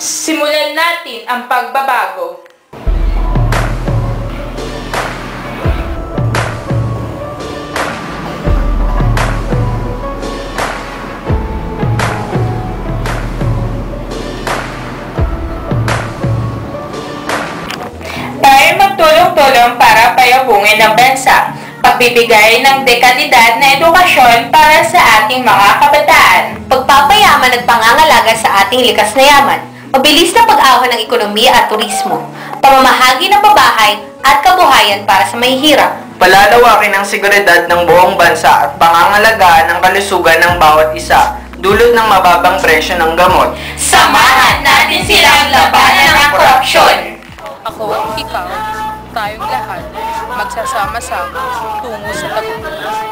Simulan natin ang pagbabago. Tayo magtulong-tulong para payabungin ang bansa. Pagbibigay ng dekalidad na edukasyon para sa ating mga kabataan. Pagpapayaman at pangangalaga sa ating likas na yaman. Mabilis na pag-ahon ng ekonomiya at turismo. Pamamahagi ng pabahay at kabuhayan para sa mahihirap. Palalawakin ang seguridad ng buong bansa at pangangalagaan ng kalusugan ng bawat isa, dulot ng mababang presyo ng gamot. Samahan natin silang labanan ng korupsyon. Ako, ikaw, tayong lahat, magsasama-sama tungo sa tagumpay.